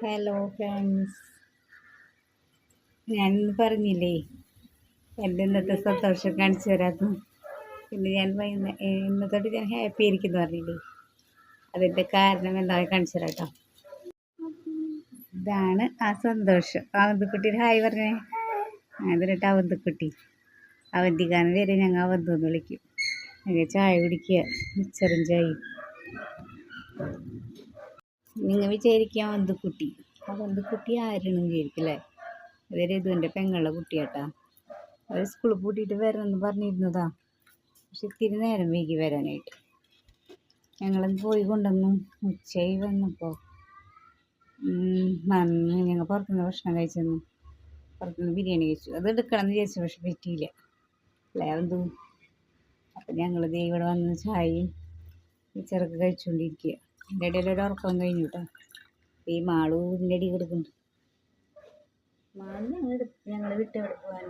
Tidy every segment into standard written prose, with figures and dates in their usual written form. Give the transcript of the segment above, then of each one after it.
Hello friends, ഞാൻ പറഞ്ഞില്ലേ എൻ്റെ ഇന്നത്തെ സന്തോഷം കാണിച്ചു തരാത്ത. പിന്നെ ഞാൻ ഇന്നത്തോട്ട് ഞാൻ ഹാപ്പി ആയിരിക്കുന്നു പറഞ്ഞില്ലേ, അതിൻ്റെ കാരണം എന്താ കാണിച്ചു തരാം കേട്ടോ. ഇതാണ് ആ സന്തോഷം. അവന്തിക്കുട്ടിയുടെ ഹായ് പറഞ്ഞേ. അതിലിട്ട് അവന്തിക്കുട്ടി, അവന്തിക്കാരൻ വരെ ഞങ്ങൾ അവന്തെന്ന് വിളിക്കും. ഞങ്ങൾ ചായ കുടിക്കുക, മിച്ചറും ചായയും. നിങ്ങൾ വിചാരിക്കുക അവന്തിക്കുട്ടി ആരാണെന്ന് വിചാരിക്കില്ലേ? അതൊരു ഇതുൻ്റെ പെങ്ങളുടെ കുട്ടിയാട്ടാ. അവർ സ്കൂളിൽ പൂട്ടിയിട്ട് വരണമെന്ന് പറഞ്ഞിരുന്നതാ, പക്ഷെ ഇത്തിരി നേരം വൈകി വരാനായിട്ട്. ഞങ്ങളത് പോയി കൊണ്ടുവന്നു. ഉച്ചയായി വന്നപ്പോൾ ഞങ്ങൾ പുറത്തുനിന്ന് ഭക്ഷണം കഴിച്ചെന്നു. പുറത്തുനിന്ന് ബിരിയാണി കഴിച്ചു. അത് എടുക്കണം എന്ന് വിചാരിച്ചു, പക്ഷെ പറ്റിയില്ല അല്ലേ എന്തു. അപ്പം ഞങ്ങൾ ഇവിടെ വന്ന് ചായയും മിച്ചറൊക്കെ കഴിച്ചുകൊണ്ടിരിക്കുക. എൻ്റെ ഇടയിൽ ഒരു ഉറക്കം കഴിഞ്ഞു കേട്ടോ. ഈ മാളു ഇതിൻ്റെ അടി കിടക്കുന്നുണ്ട്. മാള് ഞങ്ങൾ വിട്ട് എവിടെ പോകാൻ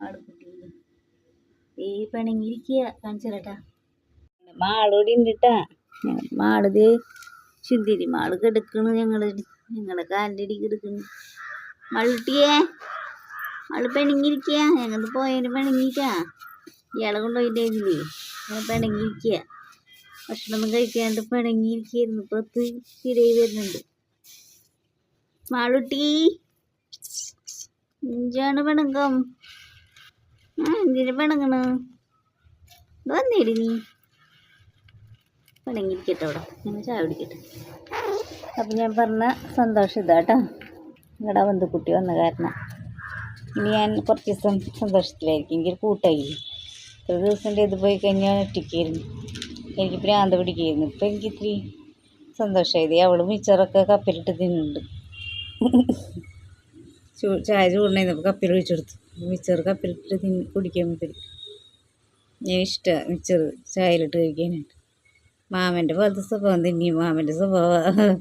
ആടുക്കുട്ടി ഈ പിണങ്ങിയിരിക്കുക. കാണിച്ചു തരട്ടാ. മാളോടി ഉണ്ട് കേട്ടാ. മാളിത് ചുന്തിരി മാള് കിടക്കണ്. ഞങ്ങളുടെ കാലിൻ്റെ അടി കിടക്കുന്നു. മാളുട്ടിയേ, മാള് പിണങ്ങിയിരിക്കുക. ഞങ്ങൾ പോയതിന് പിണങ്ങിക്കാ. ഇയാളെ കൊണ്ടുപോയിട്ടേന്നില്ലേ, പിണങ്ങിയിരിക്കുക. ഭക്ഷണമൊന്നും കഴിക്കാണ്ട് പിണങ്ങിയിരിക്കുന്നു. പത്ത് ശരിയായി വരുന്നുണ്ട്. മാളുട്ടി എന്താണ് പിണക്കം? എന്തിനു പിണങ്ങണ്? വന്നേടി നീ. പിണങ്ങിയിരിക്കട്ടെ അവിടെ, ഞങ്ങൾ ചായ കുടിക്കട്ടെ. അപ്പം ഞാൻ പറഞ്ഞ സന്തോഷം ഇതാട്ടോ, നിങ്ങളുടെ അവന്തിക്കുട്ടി വന്ന കാരണം. ഇനി ഞാൻ കുറച്ച് ദിവസം സന്തോഷത്തിലായിരിക്കും. എനിക്കൊരു കൂട്ടായില്ലേ. ഒരു ദിവസം ഇത് പോയി കഴിഞ്ഞാൽ ഒറ്റയ്ക്കായിരുന്നു. എനിക്ക് ഭ്രാന്ത് പിടിക്കായിരുന്നു. ഇപ്പം എനിക്ക് ഇത്തിരി സന്തോഷമായത്. അവൾ മിച്ചറൊക്കെ കപ്പിലിട്ട് തിന്നുന്നുണ്ട്. ചായ ചൂടുണ്ടായിരുന്നപ്പോൾ കപ്പിൽ ഒഴിച്ചെടുത്തു. മിച്ചർ കപ്പിലിട്ട് കുടിക്കാൻ പറ്റും. ഞാൻ ഇഷ്ടമാണ് മിച്ചർ ചായയിലിട്ട് കഴിക്കാനായിട്ട്. മാമൻ്റെ പോലത്തെ സ്വഭാവം തന്നെയും മാമൻ്റെ സ്വഭാവം.